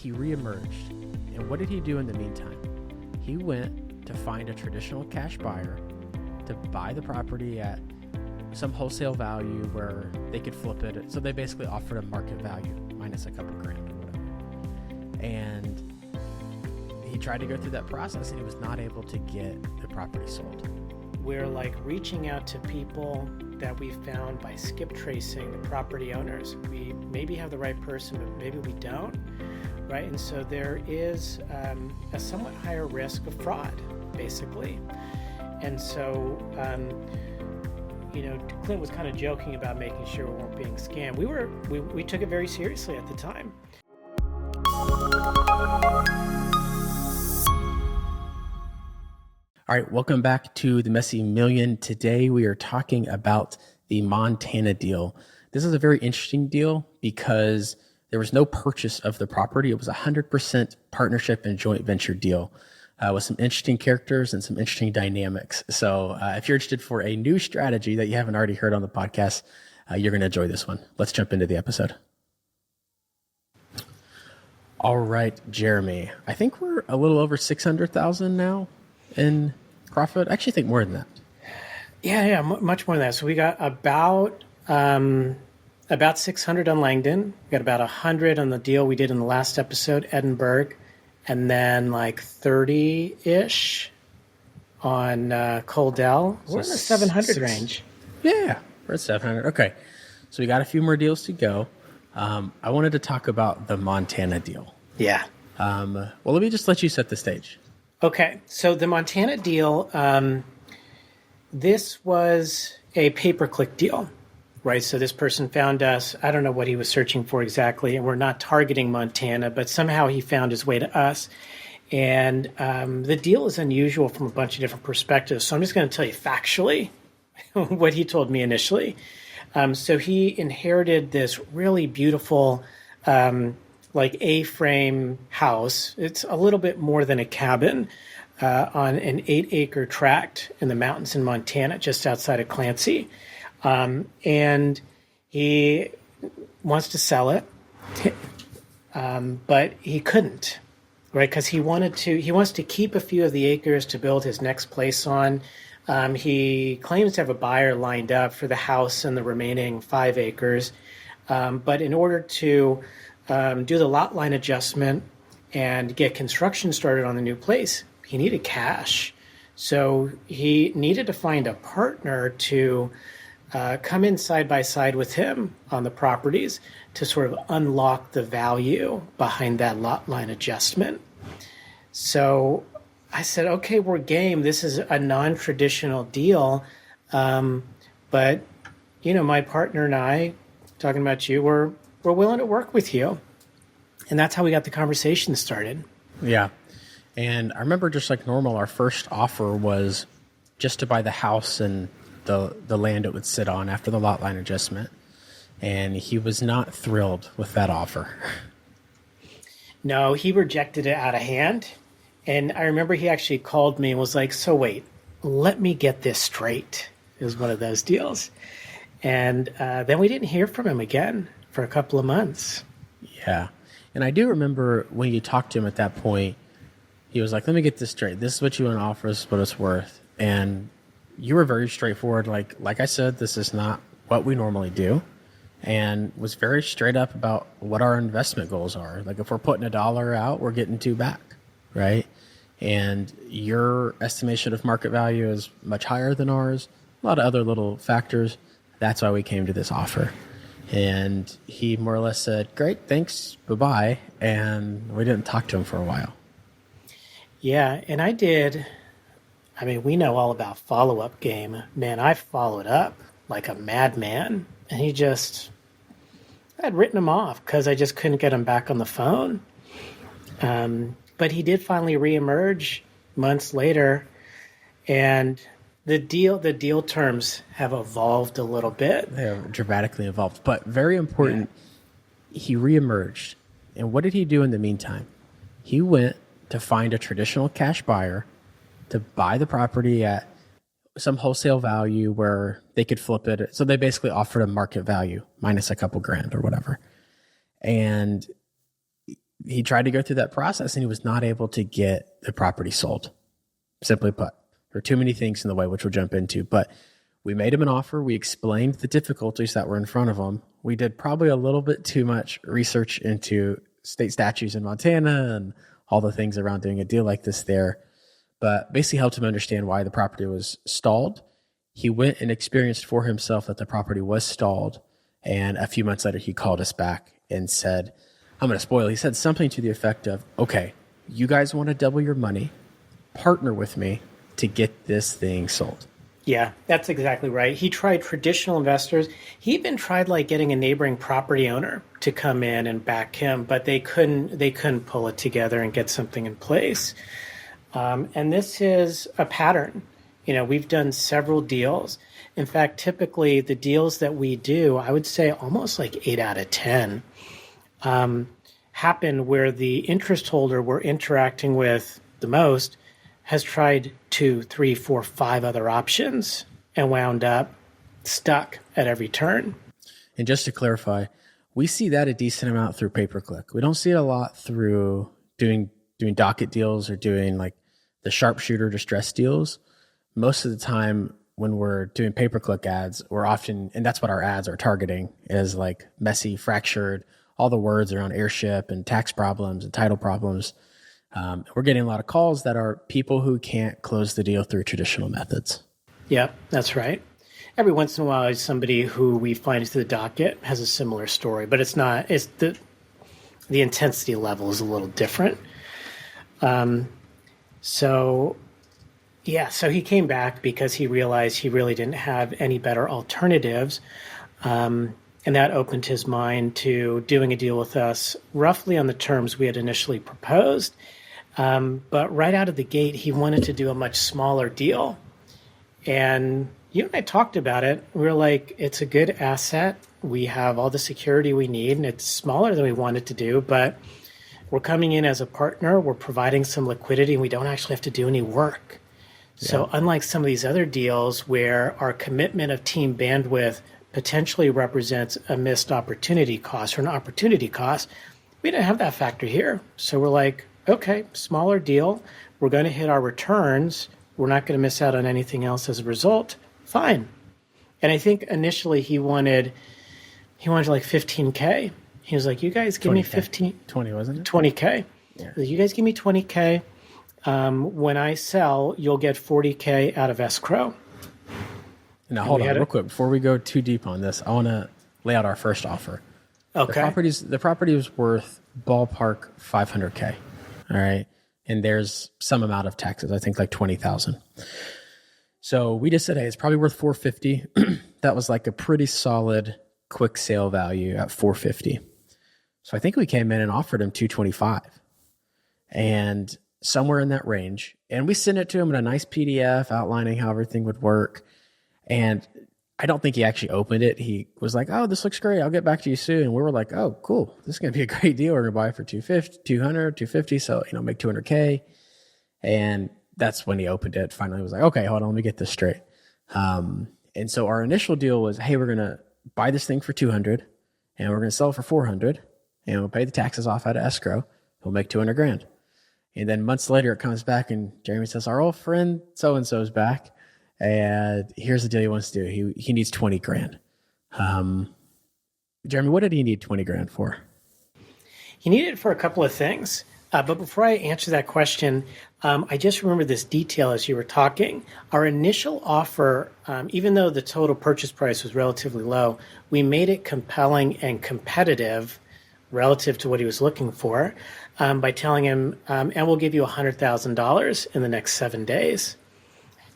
he reemerged. And what did he do in the meantime? He went to find a traditional cash buyer to buy the property at some wholesale value where they could flip it. So they basically offered a market value minus a couple grand or whatever. And he tried to go through that process and he was not able to get the property sold. We're like reaching out to people that we found by skip tracing the property owners. We maybe have the right person, but maybe we don't, right? And so there is a somewhat higher risk of fraud, basically. And so, Clint was kind of joking about making sure we weren't being scammed. We took it very seriously at the time. All right, welcome back to The Messy Million. Today we are talking about the Montana deal. This is a very interesting deal because there was no purchase of the property. It was a 100% partnership and joint venture deal with some interesting characters and some interesting dynamics. So if you're interested for a new strategy that you haven't already heard on the podcast, you're going to enjoy this one. Let's jump into the episode. All right, Jeremy, I think we're a little over 600,000 now in profit. I actually think more than that. Yeah, much more than that. So we got about 600 on Langdon. We got about 100 on the deal we did in the last episode, Edinburgh, and then like 30-ish on Coldell. We're in the 700 range. Yeah, we're at 700. Okay, so we got a few more deals to go. I wanted to talk about the Montana deal. Yeah. Well, let me just let you set the stage. Okay, so the Montana deal, this was a pay-per-click deal, right? So this person found us. I don't know what he was searching for exactly, and we're not targeting Montana, but somehow he found his way to us. And the deal is unusual from a bunch of different perspectives. So I'm just going to tell you factually what he told me initially. So he inherited this really beautiful like A-frame house. It's a little bit more than a cabin on an 8-acre tract in the mountains in Montana, just outside of Clancy. And he wants to sell it, but he couldn't, right? Because he wants to keep a few of the acres to build his next place on. He claims to have a buyer lined up for the house and the remaining 5 acres. But in order to do the lot line adjustment and get construction started on the new place, he needed cash. So he needed to find a partner to come in side by side with him on the properties to sort of unlock the value behind that lot line adjustment. So I said, okay, we're game. This is a non-traditional deal. But, my partner and I, talking about you, we're willing to work with you. And that's how we got the conversation started. Yeah. And I remember just like normal, our first offer was just to buy the house and the land it would sit on after the lot line adjustment. And he was not thrilled with that offer. No, he rejected it out of hand. And I remember he actually called me and was like, so wait, let me get this straight. It was one of those deals. And then we didn't hear from him again for a couple of months. Yeah. And I do remember when you talked to him at that point, he was like, let me get this straight. This is what you want to offer. This is what it's worth. And you were very straightforward. Like I said, this is not what we normally do. And was very straight up about what our investment goals are. Like if we're putting $1 out, we're getting 2 back, right? And your estimation of market value is much higher than ours. A lot of other little factors. That's why we came to this offer. And he more or less said, great, thanks, bye-bye. And we didn't talk to him for a while. Yeah, and we know all about follow-up game. Man, I followed up like a madman. And I'd written him off because I just couldn't get him back on the phone. But he did finally reemerge months later. And the deal terms have evolved a little bit. They have dramatically evolved, but very important. Yeah. He reemerged. And what did he do in the meantime? He went to find a traditional cash buyer to buy the property at some wholesale value where they could flip it. So they basically offered a market value minus a couple grand or whatever. And he tried to go through that process and he was not able to get the property sold. Simply put, there were too many things in the way, which we'll jump into. But we made him an offer. We explained the difficulties that were in front of him. We did probably a little bit too much research into state statutes in Montana and all the things around doing a deal like this there, but basically helped him understand why the property was stalled. He went and experienced for himself that the property was stalled. And a few months later, he called us back and said, I'm going to spoil. He said something to the effect of, okay, you guys want to double your money, partner with me to get this thing sold. Yeah, that's exactly right. He tried traditional investors. He even tried like getting a neighboring property owner to come in and back him, but they couldn't pull it together and get something in place. And this is a pattern. We've done several deals. In fact, typically the deals that we do, I would say almost like 8 out of 10, happen where the interest holder we're interacting with the most has tried 2, 3, 4, 5 other options and wound up stuck at every turn. And just to clarify, we see that a decent amount through pay-per-click. We don't see it a lot through doing docket deals or doing like the sharpshooter distress deals. Most of the time when we're doing pay-per-click ads, we're often, and that's what our ads are targeting, is like messy, fractured, all the words around airship and tax problems and title problems. We're getting a lot of calls that are people who can't close the deal through traditional methods. Yep, that's right. Every once in a while, somebody who we find through the docket has a similar story, but it's the intensity level is a little different. So he came back because he realized he really didn't have any better alternatives. And that opened his mind to doing a deal with us roughly on the terms we had initially proposed. But right out of the gate, he wanted to do a much smaller deal. And you and I talked about it. We were like, it's a good asset. We have all the security we need, and it's smaller than we wanted to do, but we're coming in as a partner. We're providing some liquidity, and we don't actually have to do any work. Yeah. So unlike some of these other deals where our commitment of team bandwidth potentially represents a missed opportunity cost or an opportunity cost, we didn't have that factor here. So we're like, okay, smaller deal. We're going to hit our returns. We're not going to miss out on anything else as a result. Fine. And I think initially he wanted like 15K. He was like, you guys give me 20, wasn't it? 20K. Yeah. You guys give me 20K. When I sell, you'll get 40K out of escrow. Now, hold on real quick. Before we go too deep on this, I want to lay out our first offer. Okay. The property was worth ballpark 500K. All right. And there's some amount of taxes, I think like 20,000. So we just said, hey, it's probably worth 450. That was like a pretty solid quick sale value at 450. So I think we came in and offered him 225 and somewhere in that range. And we sent it to him in a nice PDF outlining how everything would work. And I don't think he actually opened it. He was like, oh, this looks great. I'll get back to you soon. And we were like, oh, cool. This is going to be a great deal. We're going to buy it for 250, 200, 250. So, make 200K. And that's when he opened it. Finally, he was like, okay, hold on, let me get this straight. And so our initial deal was, hey, we're going to buy this thing for 200 and we're going to sell it for 400 and we'll pay the taxes off out of escrow. We'll make 200 grand. And then months later it comes back and Jeremy says, our old friend so-and-so's back. And here's the deal he wants to do. He needs 20 grand. Jeremy, what did he need 20 grand for? He needed it for a couple of things. But before I answer that question, I just remember this detail as you were talking. Our initial offer, even though the total purchase price was relatively low, we made it compelling and competitive relative to what he was looking for by telling him, and we'll give you $100,000 in the next 7 days.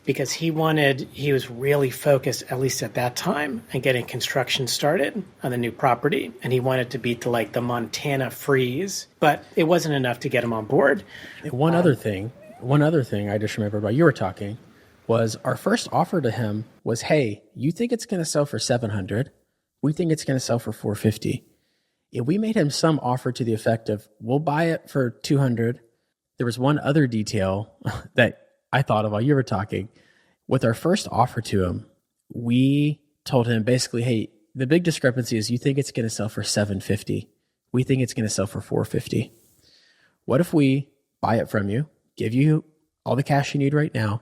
Because he was really focused, at least at that time, on getting construction started on the new property. And he wanted to beat the Montana freeze, but it wasn't enough to get him on board. One other thing I just remember about you were talking was our first offer to him was, hey, you think it's going to sell for 700. We think it's going to sell for 450. If we made him some offer to the effect of, we'll buy it for 200. There was one other detail that I thought of while you were talking. With our first offer to him, we told him basically, hey, the big discrepancy is you think it's going to sell for 750. We think it's going to sell for 450. what if we buy it from you, give you all the cash you need right now?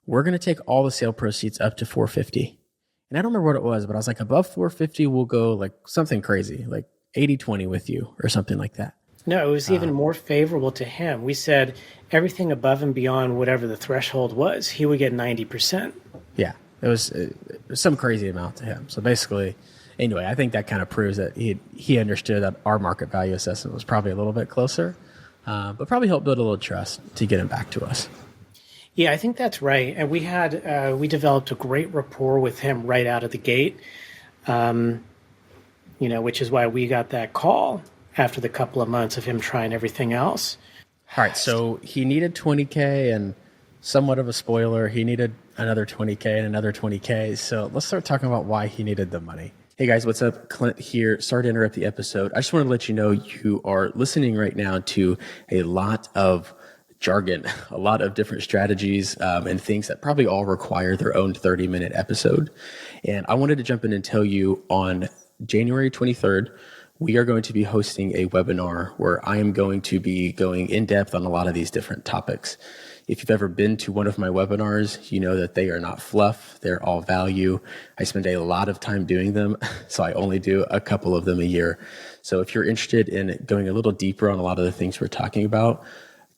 We're going to take all the sale proceeds up to 450. And I don't remember what it was, but I was like, above 450, we'll go like something crazy, like 80-20 with you or something like that. No, it was even more favorable to him. We said everything above and beyond whatever the threshold was, he would get 90%. Yeah, it was some crazy amount to him. So basically, anyway, I think that kind of proves that he understood that our market value assessment was probably a little bit closer, but probably helped build a little trust to get him back to us. Yeah, I think that's right. And we developed a great rapport with him right out of the gate, which is why we got that call after the couple of months of him trying everything else. All right, so he needed 20K, and somewhat of a spoiler, he needed another 20K and another 20K. So let's start talking about why he needed the money. Hey guys, what's up? Clint here. Sorry to interrupt the episode. I just want to let you know you are listening right now to a lot of jargon, a lot of different strategies and things that probably all require their own 30-minute episode. And I wanted to jump in and tell you on January 23rd, we are going to be hosting a webinar where I am going to be going in depth on a lot of these different topics. If you've ever been to one of my webinars, you know that they are not fluff, they're all value. I spend a lot of time doing them, so I only do a couple of them a year. So if you're interested in going a little deeper on a lot of the things we're talking about,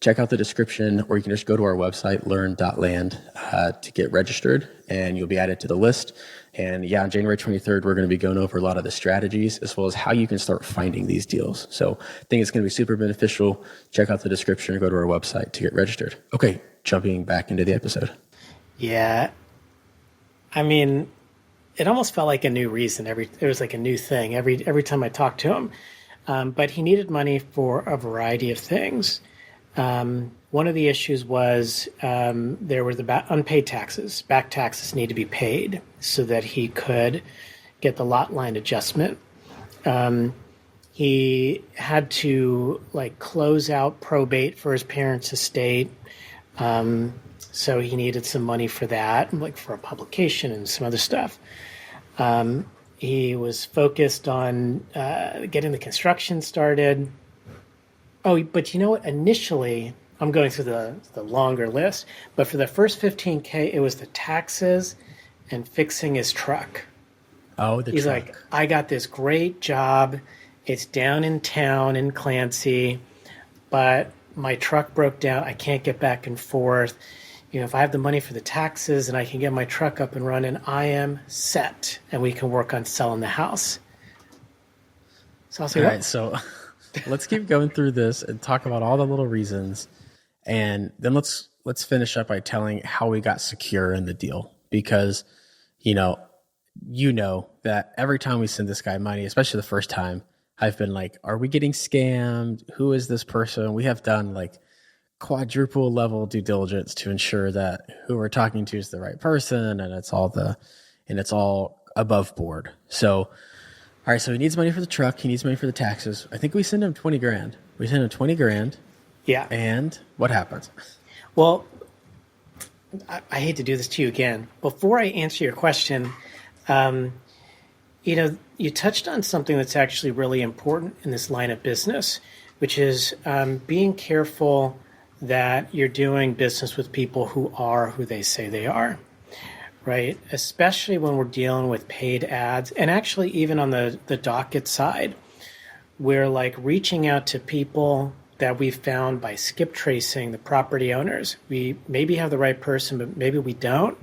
check out the description, or you can just go to our website, learn.land, to get registered, and you'll be added to the list. And yeah, on January 23rd, we're going to be going over a lot of the strategies as well as how you can start finding these deals. So I think it's going to be super beneficial. Check out the description or go to our website to get registered. Okay, jumping back into the episode. Yeah. I mean, it almost felt like a new reason. It was like a new thing every time I talked to him. But he needed money for a variety of things. One of the issues was there were the unpaid taxes. Back taxes need to be paid so that he could get the lot line adjustment. He had to close out probate for his parents' estate. So he needed some money for that, for a publication and some other stuff. He was focused on getting the construction started. Oh, but you know what? Initially, I'm going through the longer list, but for the first 15K, it was the taxes and fixing his truck. Oh, He's truck. like, I got this great job. It's down in town in Clancy, but my truck broke down. I can't get back and forth. If I have the money for the taxes and I can get my truck up and running, I am set, and we can work on selling the house. So I was like, all right, so let's keep going through this and talk about all the little reasons. And then let's finish up by telling how we got secure in the deal. Because, you know that every time we send this guy money, especially the first time, I've been like, are we getting scammed? Who is this person? We have done quadruple level due diligence to ensure that who we're talking to is the right person, and it's all above board. So, all right, so he needs money for the truck. He needs money for the taxes. I think we send him 20 grand. We send him 20 grand. Yeah. And what happens? Well, I hate to do this to you again. Before I answer your question, you touched on something that's actually really important in this line of business, which is being careful that you're doing business with people who are who they say they are, right? Especially when we're dealing with paid ads, and actually even on the docket side, we're reaching out to people that we've found by skip tracing the property owners. We maybe have the right person, but maybe we don't,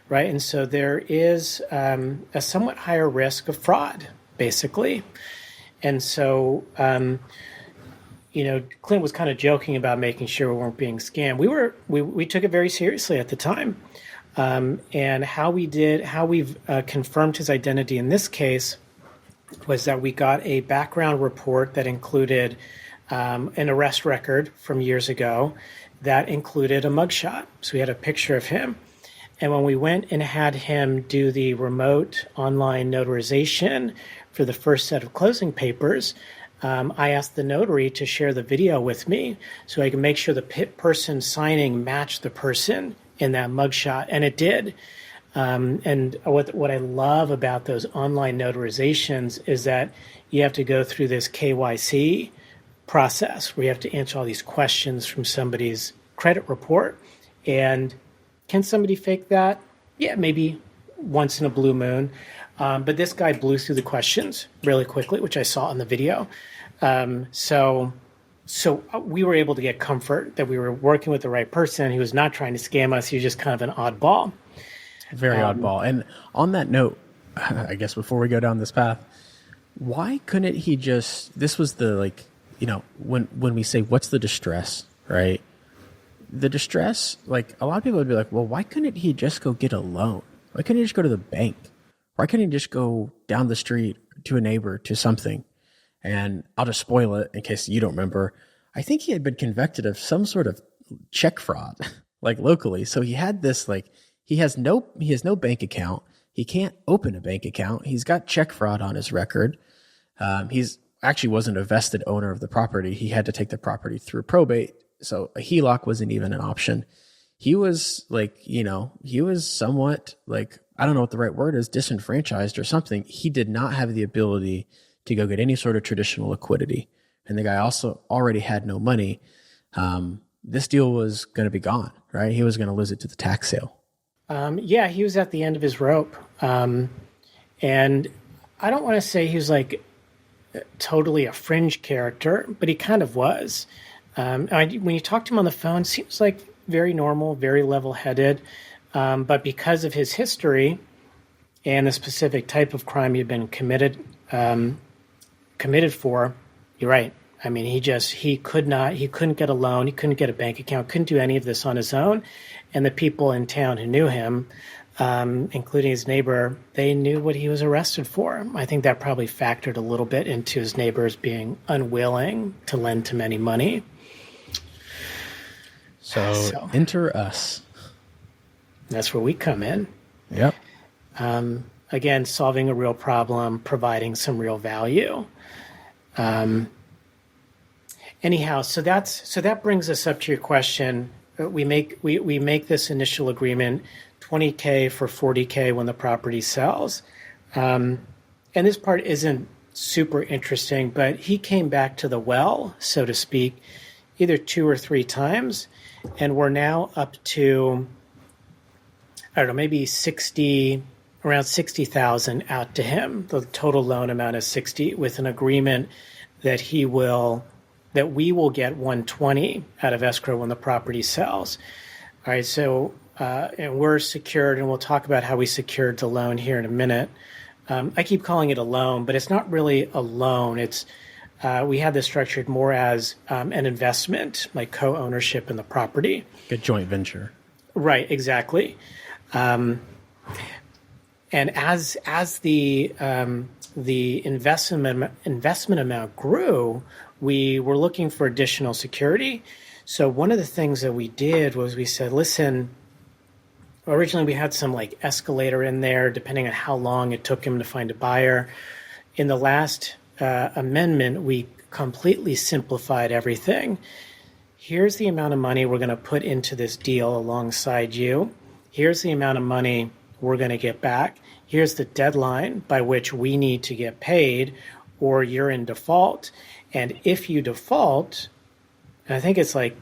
right? And so there is a somewhat higher risk of fraud, basically. And so, Clint was kind of joking about making sure we weren't being scammed. We took it very seriously at the time. And how we've confirmed his identity in this case was that we got a background report that included an arrest record from years ago that included a mugshot. So we had a picture of him. And when we went and had him do the remote online notarization for the first set of closing papers, I asked the notary to share the video with me so I could make sure the person signing matched the person in that mugshot, and it did. And what I love about those online notarizations is that you have to go through this KYC process where you have to answer all these questions from somebody's credit report. And can somebody fake that? Yeah, maybe once in a blue moon. But this guy blew through the questions really quickly, which I saw in the video. So we were able to get comfort that we were working with the right person. He was not trying to scam us. He was just kind of an oddball. Very oddball. And on that note, I guess before we go down this path, why couldn't he just, this was the, like, you know, when we say, what's the distress, right? The distress, like, a lot of people would be like, well, why couldn't he just go get a loan? Why couldn't he just go to the bank? Why couldn't he just go down the street to a neighbor, to something? And I'll just spoil it in case you don't remember. I think he had been convicted of some sort of check fraud, like locally. So he had this, like, he has no bank account. He can't open a bank account. He's got check fraud on his record. He's actually wasn't a vested owner of the property. He had to take the property through probate. So a HELOC wasn't even an option. He was like, you know, he was somewhat like, I don't know what the right word is, disenfranchised or something. He did not have the ability to go get any sort of traditional liquidity. And the guy also already had no money. This deal was going to be gone, right? He was going to lose it to the tax sale. Yeah, he was at the end of his rope. And I don't want to say he was like totally a fringe character, but he kind of was. When you talk to him on the phone, seems like very normal, very level-headed. But because of his history and the specific type of crime he'd been committed for, you're right. I mean, he couldn't get a loan, he couldn't get a bank account, couldn't do any of this on his own. And the people in town who knew him, including his neighbor, they knew what he was arrested for. I think that probably factored a little bit into his neighbors being unwilling to lend him any money. So enter us. That's where we come in. Yep. Again, solving a real problem, providing some real value. Anyhow, so that brings us up to your question. We make this initial agreement, $20K for $40K when the property sells. And this part isn't super interesting, but he came back to the well, so to speak, either 2 or 3 times. And we're now up to, I don't know, maybe around 60,000 out to him. The total loan amount is 60, with an agreement that we will get 120 out of escrow when the property sells. All right, so and we're secured, and we'll talk about how we secured the loan here in a minute. I keep calling it a loan, but it's not really a loan. It's we have this structured more as an investment, like co-ownership in the property. A joint venture. Right, exactly. And as the investment amount grew, we were looking for additional security. So one of the things that we did was we said, listen, originally we had some like escalator in there, depending on how long it took him to find a buyer. In the last amendment, we completely simplified everything. Here's the amount of money we're going to put into this deal alongside you. Here's the amount of money we're going to get back. Here's the deadline by which we need to get paid, or you're in default. And if you default, I think it's like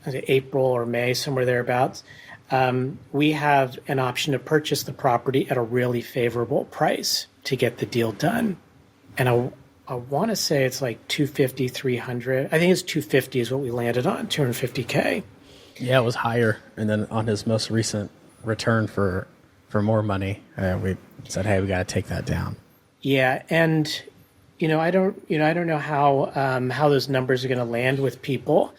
April or May, somewhere thereabouts, we have an option to purchase the property at a really favorable price to get the deal done. And I want to say it's like 250, 300. I think it's 250 is what we landed on, 250K. Yeah, it was higher. And then on his most recent return for more money, we said, hey, we got to take that down. Yeah, and I don't know how those numbers are going to land with people,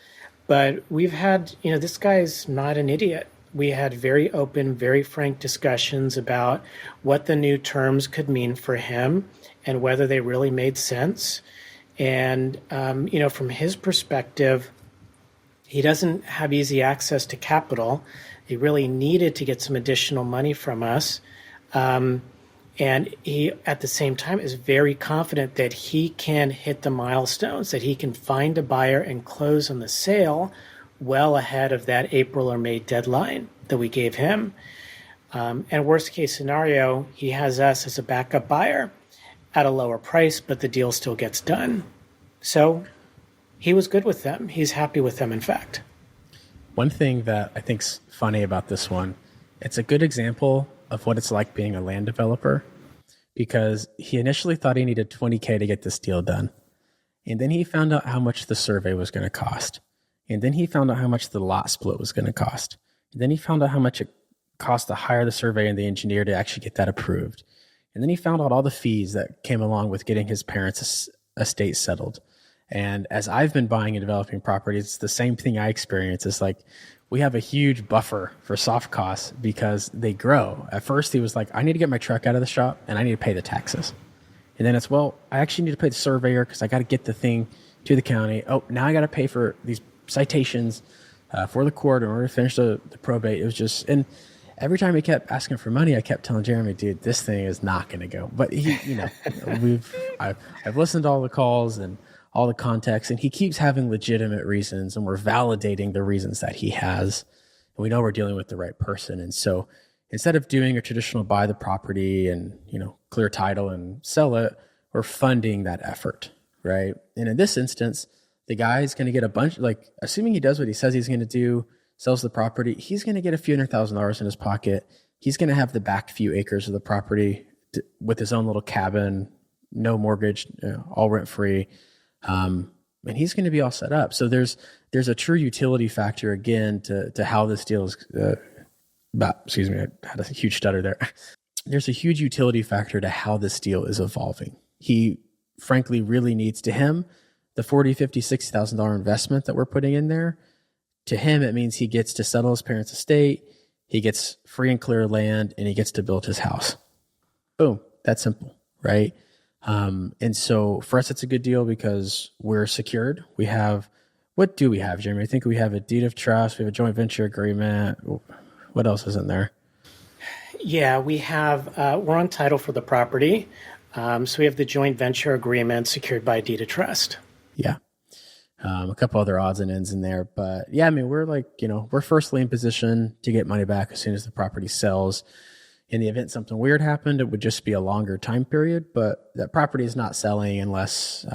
but we've had, this guy's not an idiot. We had very open, very frank discussions about what the new terms could mean for him and whether they really made sense. And, from his perspective, he doesn't have easy access to capital. He really needed to get some additional money from us. And he, at the same time, is very confident that he can hit the milestones, that he can find a buyer and close on the sale well ahead of that April or May deadline that we gave him. And worst case scenario, he has us as a backup buyer at a lower price, but the deal still gets done. So he was good with them. He's happy with them, in fact. One thing that I think's funny about this one, it's a good example of what it's like being a land developer, because he initially thought he needed $20K to get this deal done. And then he found out how much the survey was going to cost. And then he found out how much the lot split was going to cost. And then he found out how much it cost to hire the survey and the engineer to actually get that approved. And then he found out all the fees that came along with getting his parents' estate settled. And as I've been buying and developing properties, it's the same thing I experience. It's like we have a huge buffer for soft costs because they grow. At first, he was like, I need to get my truck out of the shop and I need to pay the taxes. And then it's, well, I actually need to pay the surveyor because I got to get the thing to the county. Oh, now I got to pay for these citations for the court in order to finish the probate. It was just, and every time he kept asking for money, I kept telling Jeremy, dude, this thing is not going to go. But he, I've listened to all the calls and all the context, and he keeps having legitimate reasons, and we're validating the reasons that he has. And we know we're dealing with the right person. And so instead of doing a traditional buy the property and, clear title and sell it, we're funding that effort, right? And in this instance, the guy's going to get a bunch, like, assuming he does what he says he's going to do, sells the property, he's going to get a few $100,000 in his pocket. He's going to have the back few acres of the property with his own little cabin, no mortgage, all rent free. And he's going to be all set up. So there's a true utility factor again to how this deal is excuse me, I had a huge stutter there. There's a huge utility factor to how this deal is evolving. He frankly really needs, to him, the $40,000, $50,000, $60,000 investment that we're putting in there. To him, it means he gets to settle his parents' estate, he gets free and clear land, and he gets to build his house. Boom. That's simple, right? And so for us, it's a good deal because we're secured. We have, what do we have, Jeremy? I think we have a deed of trust. We have a joint venture agreement. What else is in there? Yeah, we have, we're on title for the property. So we have the joint venture agreement secured by a deed of trust. Yeah. A couple other odds and ends in there. But yeah, I mean, we're like, we're first lien position to get money back as soon as the property sells. In the event something weird happened, it would just be a longer time period, but that property is not selling unless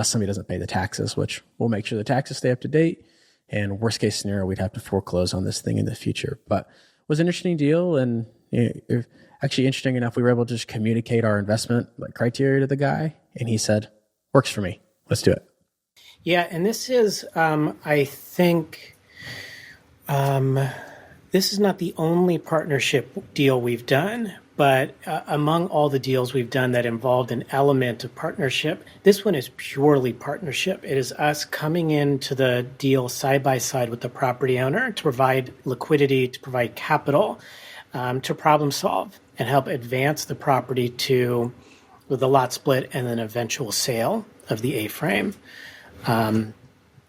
somebody doesn't pay the taxes, which we'll make sure the taxes stay up to date. And worst case scenario, we'd have to foreclose on this thing in the future. But it was an interesting deal. And actually interesting enough, we were able to just communicate our investment criteria to the guy. And he said, works for me. Let's do it. Yeah. And this is, I think, this is not the only partnership deal we've done, but among all the deals we've done that involved an element of partnership, this one is purely partnership. It is us coming into the deal side by side with the property owner to provide liquidity, to provide capital, to problem solve and help advance the property to the lot split and then eventual sale of the A-frame.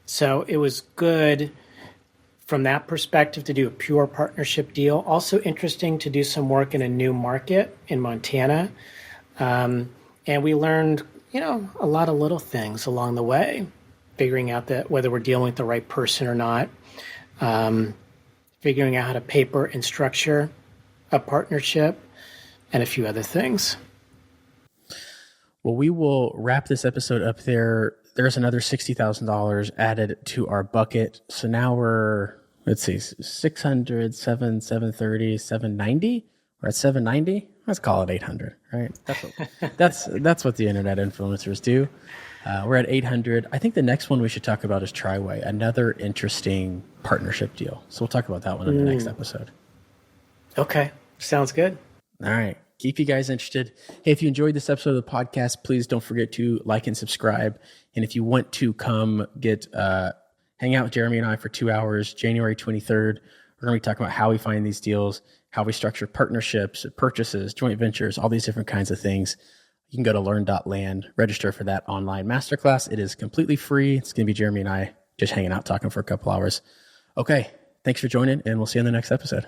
So it was good from that perspective to do a pure partnership deal. Also interesting to do some work in a new market in Montana. And we learned, a lot of little things along the way, figuring out that whether we're dealing with the right person or not, figuring out how to paper and structure a partnership, and a few other things. Well, we will wrap this episode up there. There's another $60,000 added to our bucket. So now we're, let's see, 600, 730, 790. We're at 790. Let's call it 800, right? That's what the internet influencers do. We're at 800. I think the next one we should talk about is Triway, another interesting partnership deal. So we'll talk about that one in the next episode. Okay. Sounds good. All right. Keep you guys interested. Hey, if you enjoyed this episode of the podcast, please don't forget to like and subscribe. And if you want to come hang out with Jeremy and I for 2 hours, January 23rd, we're going to be talking about how we find these deals, how we structure partnerships, purchases, joint ventures, all these different kinds of things. You can go to learn.land, register for that online masterclass. It is completely free. It's going to be Jeremy and I just hanging out, talking for a couple hours. Okay. Thanks for joining, and we'll see you in the next episode.